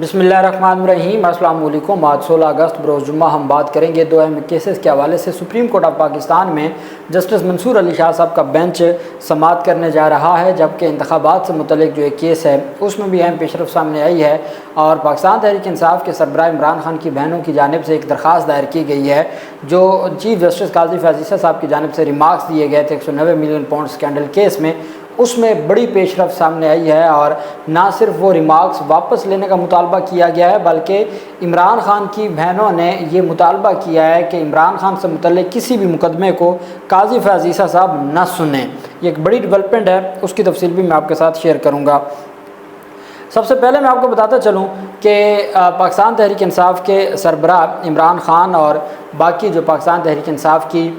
बिस्मिल्लाहिर्रहमानिर्रहीम। अस्सलाम वालेकुम। आज 16 अगस्त बरोज़ जुम्मा हम बात करेंगे दो अहम केसेस के हवाले से। सुप्रीम कोर्ट ऑफ पाकिस्तान में जस्टिस मंसूर अली शाह साहब का बेंच समाअत करने जा रहा है, जबकि इंतखाबात से मुतल्लिक जो एक केस है उसमें भी अहम पेशरफ सामने आई है और पाकिस्तान तहरीक इंसाफ के सरबराह इमरान खान की बहनों की जानिब से एक दरख्वास्त दायर की गई है, जो चीफ जस्टिस काजी फाजीसा साहब की जानिब से रिमार्क्स दिए गए थे 190 मिलियन पाउंड स्कैंडल केस में। उसमें बड़ी पेशरफ सामने आई है और ना सिर्फ वो रिमार्क्स वापस लेने का मुतालबा किया गया है, बल्कि इमरान खान की बहनों ने ये मुतालबा किया है कि इमरान खान से मुतल्लिक किसी भी मुकदमे को काजी फाजीसा साहब न सुने। ये एक बड़ी डेवलपमेंट है, उसकी तफसील भी मैं आपके साथ शेयर करूँगा। सबसे पहले मैं आपको बताता चलूँ कि पाकिस्तान तहरीक इंसाफ के सरबराह इमरान खान और बाकी जो पाकिस्तान तहरीक इंसाफ की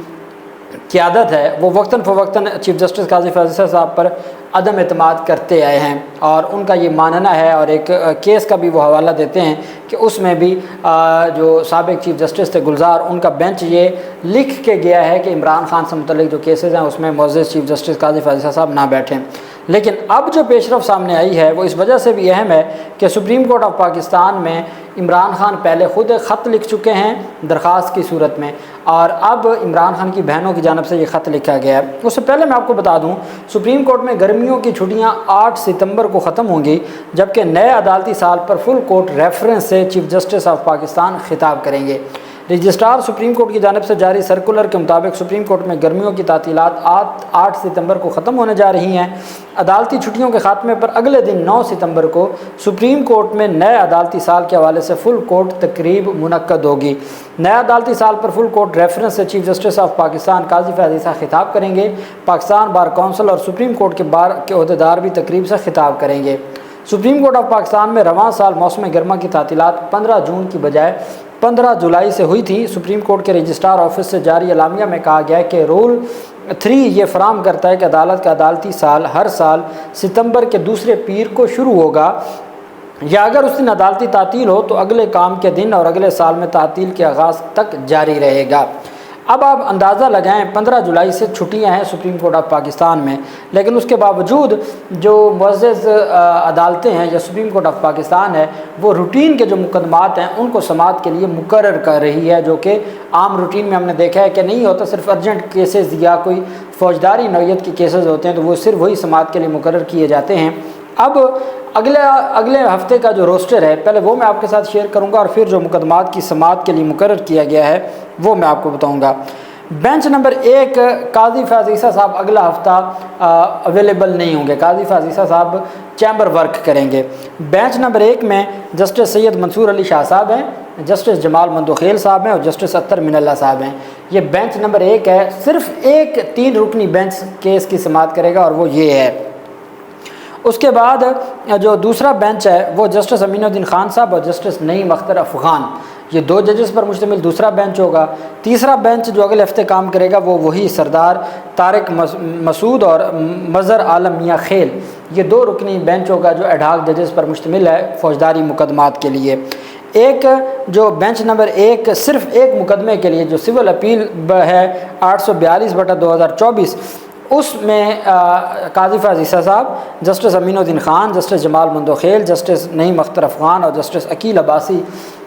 क़यादत है वो वक्तन फ़वक्तन चीफ जस्टिस काजी फाजीसा साहब पर अदम एतमाद करते आए हैं और उनका ये मानना है और एक केस का भी वो हवाला देते हैं कि उसमें भी जो साबिक चीफ जस्टिस थे गुलजार, उनका बेंच ये लिख के गया है कि इमरान खान से मुतल्लिक जो केसेस हैं उसमें मुअज़्ज़ज़ चीफ जस्टिस काजी फाजीसा साहब ना बैठें। लेकिन अब जो पेशरफ सामने आई है वो इस वजह से भी अहम है कि सुप्रीम कोर्ट ऑफ पाकिस्तान में इमरान खान पहले ख़ुद ख़त लिख चुके हैं दरख्वास्त की सूरत में और अब इमरान खान की बहनों की जानिब से ये ख़त लिखा गया है। उससे पहले मैं आपको बता दूं, सुप्रीम कोर्ट में गर्मियों की छुट्टियां 8 सितंबर को ख़त्म होंगी, जबकि नए अदालती साल पर फुल कोर्ट रेफरेंस से चीफ जस्टिस ऑफ पाकिस्तान खिताब करेंगे। रजिस्ट्रार सुप्रीम कोर्ट की जानिब से जारी सर्कुलर के मुताबिक सुप्रीम कोर्ट में गर्मियों की तातीलात 8 सितंबर को ख़त्म होने जा रही हैं। अदालती छुट्टियों के ख़ात्मे पर अगले दिन 9 सितंबर को सुप्रीम कोर्ट में नए अदालती साल के हवाले से फुल कोर्ट तकरीब मुनक्कद होगी। नए अदालती साल पर फुल कोर्ट रेफरेंस से चीफ जस्टिस ऑफ पाकिस्तान काजी फाजीसा खिताब करेंगे। पाकिस्तान बार कौंसिल और सुप्रीम कोर्ट के बार के अहदेदार भी तकरीब से खिताब करेंगे। सुप्रीम कोर्ट ऑफ पाकिस्तान में रवां साल मौसम गर्मा की तातीलात 15 जून की बजाय 15 जुलाई से हुई थी। सुप्रीम कोर्ट के रजिस्ट्रार ऑफिस से जारी एलामिया में कहा गया है कि रूल 3 ये फराम करता है कि अदालत का अदालती साल हर साल सितंबर के दूसरे पीर को शुरू होगा या अगर उस दिन अदालती तातील हो तो अगले काम के दिन और अगले साल में तातील के आगाज़ तक जारी रहेगा। अब आप अंदाज़ा लगाएं, 15 जुलाई से छुट्टियां हैं सुप्रीम कोर्ट ऑफ पाकिस्तान में, लेकिन उसके बावजूद जो मुअज़्ज़ज़ अदालतें हैं या सुप्रीम कोर्ट ऑफ पाकिस्तान है वो रूटीन के जो मुकदमात हैं उनको समाअत के लिए मुकर्रर कर रही है, जो कि आम रूटीन में हमने देखा है कि नहीं होता। सिर्फ अर्जेंट केसेस या कोई फौजदारी नौयत के केसेस होते हैं तो वो सिर्फ वही समाअत के लिए मुकर्रर किए जाते हैं। अब अगले हफ्ते का जो रोस्टर है पहले वो मैं आपके साथ शेयर करूंगा और फिर जो मुकदमात की समाअत के लिए मुकर्रर किया गया है वो मैं आपको बताऊंगा। बेंच नंबर 1 काजी फाजीसा साहब अगला हफ्ता अवेलेबल नहीं होंगे। काजी फाजीसा साहब चैम्बर वर्क करेंगे। बेंच नंबर 1 में जस्टिस सैयद मंसूर अली शाह साहब हैं, जस्टिस जमाल मंदोखेल साहब हैं और जस्टिस अत्तर मिनल्ला साहब हैं। ये बेंच नंबर 1 है। सिर्फ एक 3 रुकनी बेंच केस की समाअत करेगा और वो ये है। उसके बाद जो दूसरा बेंच है वो जस्टिस अमीनुद्दीन खान साहब और जस्टिस नईम अख्तर अफ़गान, ये 2 जजेस पर मुश्तमिल दूसरा बेंच होगा। तीसरा बेंच जो अगले हफ्ते काम करेगा वो वही सरदार तारिक मसूद और मज़हर आलम मियाँ खेल, ये 2 रुकनी बेंच होगा जो एडहाक जजेस पर मुश्तमिल है फ़ौजदारी मुकदमात के लिए। एक जो बेंच नंबर 1 सिर्फ एक मुकदमे के लिए जो सिविल अपील है 842/2024 उसमें काजी फाजीसा साहब, justice Aminuddin Khan, justice Jamal Mandokhel, justice Naeem Akhtar Afghan और जस्टिस अकील अब्बासी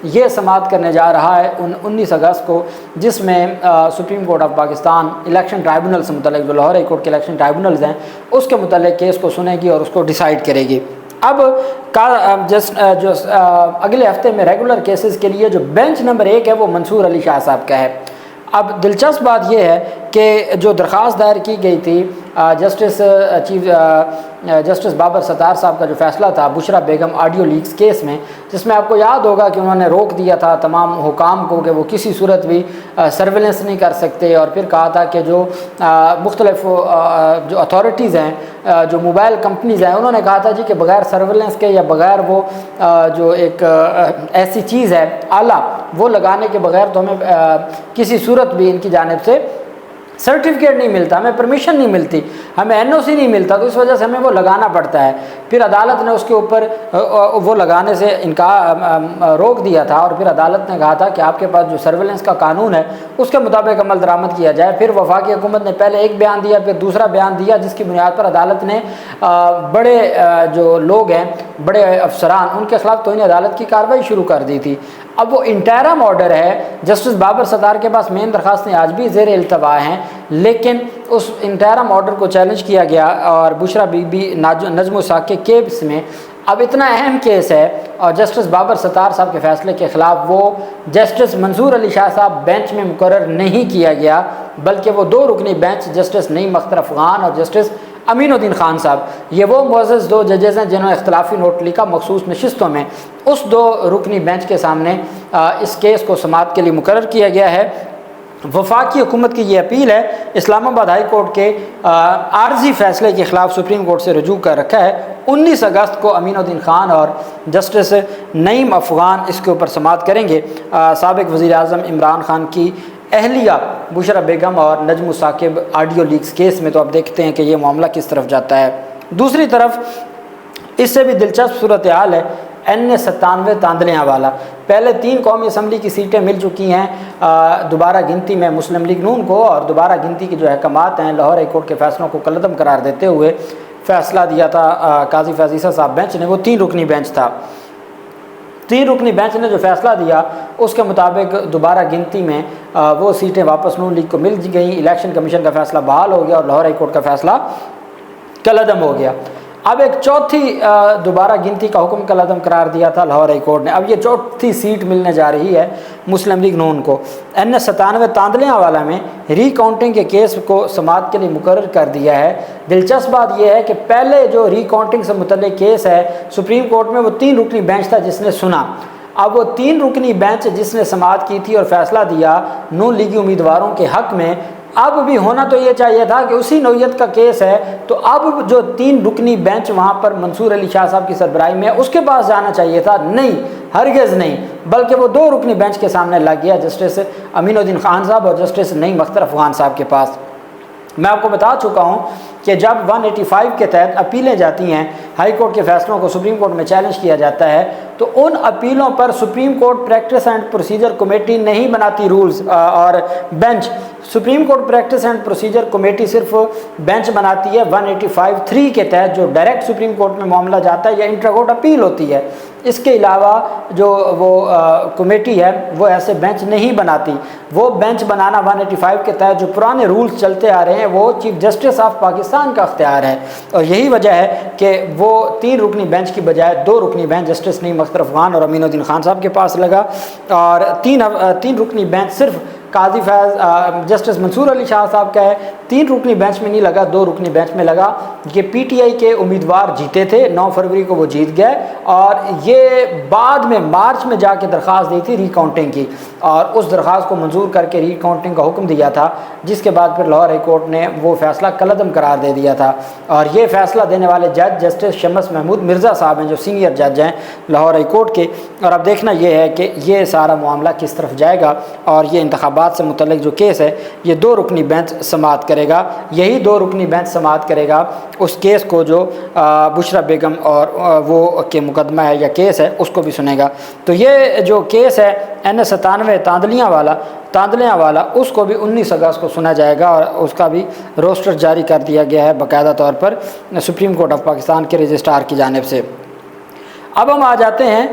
ये समाअत करने जा रहा है 19 अगस्त को, जिसमें supreme court of Pakistan election tribunal से मुतल्लिक जो लाहौर हाई कोर्ट के इलेक्शन ट्राइब्यूनल्स हैं उसके मुतल्लिक केस को सुनेगी और उसको डिसाइड करेगी। अब अगले हफ्ते में रेगुलर केसेस के लिए जो बेंच नंबर 1 है वो मंसूर अली शाह साहब का है। अब दिलचस्प बात यह है कि जो दरख्वास्त दायर की गई थी जस्टिस बाबर सत्तार साहब का जो फ़ैसला था बुशरा बेगम ऑडियो लीक्स केस में, जिसमें आपको याद होगा कि उन्होंने रोक दिया था तमाम हुकाम को कि वो किसी सूरत भी सर्वेलेंस नहीं कर सकते और फिर कहा था कि जो मुख्तलिफ जो अथॉरिटीज़ हैं, जो मोबाइल कंपनीज़ हैं, उन्होंने कहा था जी कि बग़ैर सर्वेलेंस के या बग़ैर वो जो एक ऐसी चीज़ है आला वो लगाने के बग़ैर तो हमें किसी सूरत भी इनकी जानिब से सर्टिफिकेट नहीं मिलता, हमें परमिशन नहीं मिलती, हमें एनओसी नहीं मिलता, तो इस वजह से हमें वो लगाना पड़ता है। फिर अदालत ने उसके ऊपर वो लगाने से रोक दिया था और फिर अदालत ने कहा था कि आपके पास जो सर्वेलेंस का कानून है उसके मुताबिक अमल दरामद किया जाए। फिर वफाकी हुकूमत ने पहले एक बयान दिया, फिर दूसरा बयान दिया, जिसकी बुनियाद पर अदालत ने बड़े जो लोग हैं, बड़े अफसरान, उनके खिलाफ तौहीन अदालत की कार्रवाई शुरू कर दी थी। अब वो इंटरम ऑर्डर है, जस्टिस बाबर सत्तार के पास मेन दरखास्तें आज भी ज़ेर इल्तवा हैं, लेकिन उस इंटरम ऑर्डर को चैलेंज किया गया और बुशरा बीबी नजम उसाक के केस में अब इतना अहम केस है और जस्टिस बाबर सत्तार साहब के फ़ैसले के ख़िलाफ़ वो जस्टिस मंसूर अली शाह साहब बेंच में मुकर्रर नहीं किया गया, बल्कि वो 2 रुकनी बेंच जस्टिस नईम अख्तर अफ़गान और जस्टिस अमीनुद्दीन खान साहब, ये वो मुअज़्ज़ज़ 2 जजेज़ हैं जिन्होंने इख्तलाफी नोट लिखा मखसूस नशिस्तों में। उस 2 रुकनी बेंच के सामने इस केस को समाअत के लिए मुकर्रर किया गया है। वफाकी हुकूमत की ये अपील है, इस्लामाबाद हाई कोर्ट के आर्जी फ़ैसले के ख़िलाफ़ सुप्रीम कोर्ट से रजू कर रखा है। 19 अगस्त को अमीनुद्दीन खान और जस्टिस नईम अफ़गान इसके ऊपर समाअत करेंगे। साबिक़ वज़ीर आज़म इमरान खान की अहलिया बुशरा बेगम और नजम साकिब ऑडियो लीक्स केस में तो अब देखते हैं कि ये मामला किस तरफ जाता है। दूसरी तरफ इससे भी दिलचस्प सूरत हाल है N97 तांदलियाँ वाला। पहले 3 कौमी असम्बली की सीटें मिल चुकी हैं दोबारा गिनती में मुस्लिम लीग नून को, और दोबारा गिनती की जो अहकामात हैं लाहौर हाई कोर्ट के फ़ैसलों को कलअदम करार देते हुए फ़ैसला दिया था काजी फैज़ ईसा साहब बेंच ने। वो 3 रुकनी बेंच था। 3 रुकनी बेंच ने जो फ़ैसला दिया उसके मुताबिक दोबारा गिनती में वो सीटें वापस नून लीग को मिल गई। इलेक्शन कमीशन का फ़ैसला बहाल हो गया और लाहौर हाई कोर्ट का फ़ैसला कलअदम हो गया। अब एक चौथी दोबारा गिनती का हुक्म कलअदम करार दिया था लाहौर हाई कोर्ट ने। अब ये चौथी सीट मिलने जा रही है मुस्लिम लीग नून को। N97 तांदलियाँ वाला में रीकाउंटिंग के केस को समाअत के लिए मुकर्रर कर दिया है। दिलचस्प बात यह है कि पहले जो रीकाउंटिंग से मुतल्लिक केस है सुप्रीम कोर्ट में, वो 3 रुकनी बेंच था जिसने सुना। अब वो 3 रुकनी बेंच जिसने समाअत की थी और फैसला दिया नून लीगी उम्मीदवारों के हक़ में, अब भी होना तो ये चाहिए था कि उसी नौयत का केस है तो अब जो 3 रुकनी बेंच वहाँ पर मंसूर अली शाह साहब की सरबराही में उसके पास जाना चाहिए था। नहीं, हरगिज़ नहीं, बल्कि वो 2 रुकनी बेंच के सामने लग गया, जस्टिस अमीनुद्दीन खान साहब और जस्टिस नईम अख्तर अफ़गान साहब के पास। मैं आपको बता चुका हूँ कि जब 185 के तहत अपीलें जाती हैं, हाई कोर्ट के फ़ैसलों को सुप्रीम कोर्ट में चैलेंज किया जाता है, तो उन अपीलों पर supreme court practice and procedure committee नहीं बनाती रूल्स और bench. Supreme court practice and procedure committee सिर्फ बेंच बनाती है 185(3) के तहत, जो डायरेक्ट सुप्रीम कोर्ट में मामला जाता है या इंट्रा कोर्ट अपील होती है। इसके अलावा जो वो कमेटी है वो ऐसे बेंच नहीं बनाती। वो बेंच बनाना 185 के तहत जो पुराने रूल्स चलते आ रहे हैं वो चीफ जस्टिस ऑफ पाकिस्तान का अख्तियार है, और यही वजह है कि वो 3 रुकनी बेंच की बजाय 2 रुकनी बेंच जस्टिस नईम अख्तर अफ़गान और अमीनुद्दीन खान साहब के पास लगा, और 3 रुकनी बेंच सिर्फ काजी फैज़ जस्टिस मंसूर अली शाह साहब का है। 3 रुकनी बेंच में नहीं लगा, 2 रुकनी बेंच में लगा। ये PTI के उम्मीदवार जीते थे, 9 फरवरी को वो जीत गए, और ये बाद में मार्च में जाके दरख्वास्त दी थी रीकाउंटिंग की, और उस दरख्वास्त को मंजूर करके रीकाउंटिंग का हुक्म दिया था, जिसके बाद फिर लाहौर हाई कोर्ट ने वो फ़ैसला कलअदम करार दे दिया था। और ये फ़ैसला देने वाले जज जस्टिस शम्स महमूद मिर्ज़ा साहब हैं, जो सीनियर जज हैं लाहौर हाई कोर्ट के। और अब देखना ये है कि ये सारा मामला किस तरफ जाएगा, और ये इंतखाबात से मुतल्लिक जो केस है ये 2 रुकनी बेंच समाअत करेगा। यही 2 रुकनी बेंच समाअत करेगा उस केस को जो बुशरा बेगम और वो के मुकदमा है या केस है उसको भी सुनेगा। तो ये जो केस है N97 तांदलियाँ वाला उसको भी 19 अगस्त को सुना जाएगा, और उसका भी रोस्टर जारी कर दिया गया है बाकायदा तौर पर सुप्रीम कोर्ट ऑफ पाकिस्तान के रजिस्ट्रार की जानिब से। अब हम आ जाते हैं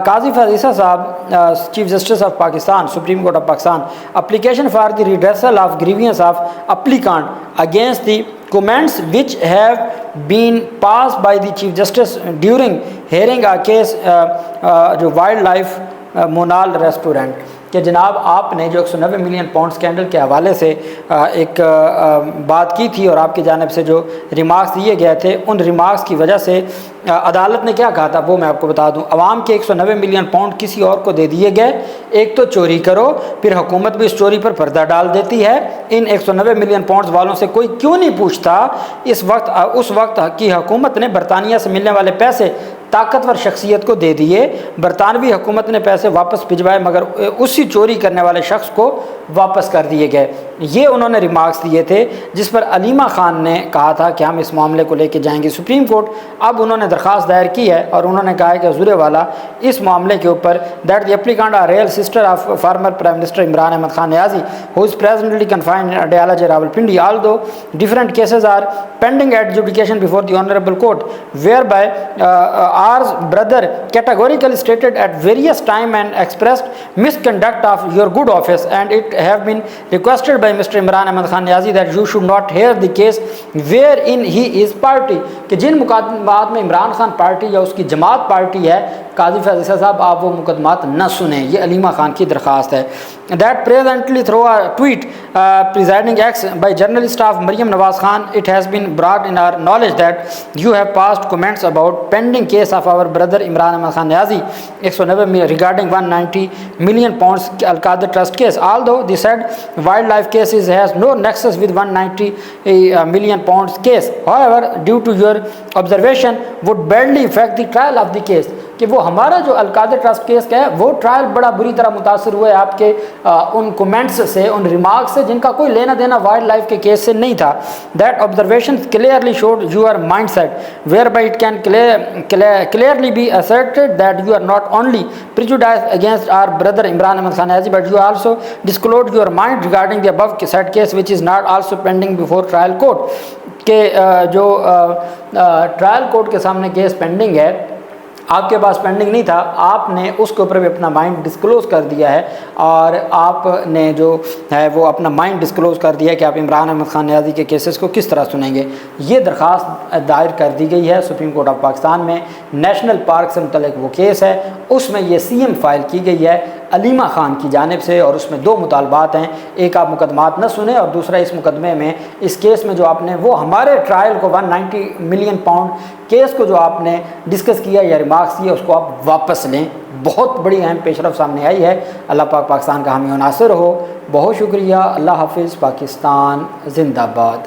काजी Faez Isa Sahab, chief justice of Pakistan, supreme court of Pakistan. Application for the redressal of grievances of applicant against the comments which have been passed by the chief justice during hearing a case जो wild life मोनाल restaurant कि जनाब आपने जो 190 million pound scandal के हवाले से एक बात की थी और आपकी जानिब से जो रिमार्क्स दिए गए थे, उन रिमार्क्स की वजह से अदालत ने क्या कहा था वो मैं आपको बता दूं। अवाम के 190 मिलियन पाउंड किसी और को दे दिए गए। एक तो चोरी करो, फिर हुकूमत भी इस चोरी पर पर्दा डाल देती है। इन 190 मिलियन पाउंड वालों से कोई क्यों नहीं पूछता? उस वक्त की हुकूमत ने बरतानिया से मिलने वाले पैसे ताकतवर शख्सियत को दे दिए। बरतानवी हुकूमत ने पैसे वापस भिजवाए, मगर उसी चोरी करने वाले शख्स को वापस कर दिए गए। ये उन्होंने रिमार्क्स दिए थे, जिस पर अलीमा खान ने कहा था कि हम इस मामले को लेके जाएंगे सुप्रीम कोर्ट। अब उन्होंने दरख्वास्त दायर की है और उन्होंने कहा है कि हुज़ूर वाला इस मामले के ऊपर that the applicant are real sister of former prime minister Imran Ahmad Khan Niazi who is presently confined in Adiala Rawalpindi although different cases are pending at education before the honourable court whereby ours brother categorically stated at various time and expressed misconduct of your good office, and it have been requested by Mr. Imran Ahmad Khan Niazi that you should not hear the case wherein he is party। कि जिन मुकदमात में Imran Khan party या उसकी जमात party है, काजी फैज़ल साहब आप वो मुकदमात न सुने। ये अलीमा खान की दरख्वास्त है। That presently through a tweet presiding X by journalist of Maryam Nawaz Khan it has been brought in our knowledge that you have passed comments about pending case of our brother Imran Ahmad Khan Niazi 190 regarding 190 million pounds Al-Qadir Trust case, although the said wildlife cases has no nexus with 190 million pounds case. However, due to your observation would badly affect the trial of the case। कि वो हमारा जो Al-Qadir trust case का है वो trial बड़ा बुरी तरह मुतासर हुआ है आपके उन कमेंट्स से, उन रिमार्क्स से जिनका कोई लेना देना वाइल्ड लाइफ के केस से नहीं था। That observation clearly showed your mind set whereby it can clearly be asserted that you are not only prejudice against our brother Imran Ahmad Khan Niazi but you also disclose your mind regarding the above said case which is not also pending before trial court. के जो trial court के सामने case pending है, आपके पास pending नहीं था, आपने उसके ऊपर भी अपना माइंड डिस्क्लोज़ कर दिया है और आपने जो है वो अपना माइंड डिस्क्लोज़ कर दिया है कि आप इमरान अहमद खान नियाज़ी के केसेस को किस तरह सुनेंगे। ये दरख्वास्त दायर कर दी गई है सुप्रीम कोर्ट ऑफ पाकिस्तान में। नेशनल पार्क से मुतल्लिक वो केस है, उसमें ये CM फाइल की गई है अलीमा खान की जानिब से और उसमें दो मुतालबात हैं, एक आप मुकदमात न सुने और दूसरा इस मुकदमे में इस केस में जो आपने वो हमारे ट्रायल को 190 मिलियन पाउंड केस को जो आपने डिस्कस किया या रिमार्क्स किया उसको आप वापस लें। बहुत बड़ी अहम पेशरफ सामने आई है। अल्लाह पाक पाकिस्तान का हामी और नासिर हो। बहुत शुक्रिया। अल्लाह हाफिज़। पाकिस्तान जिंदाबाद।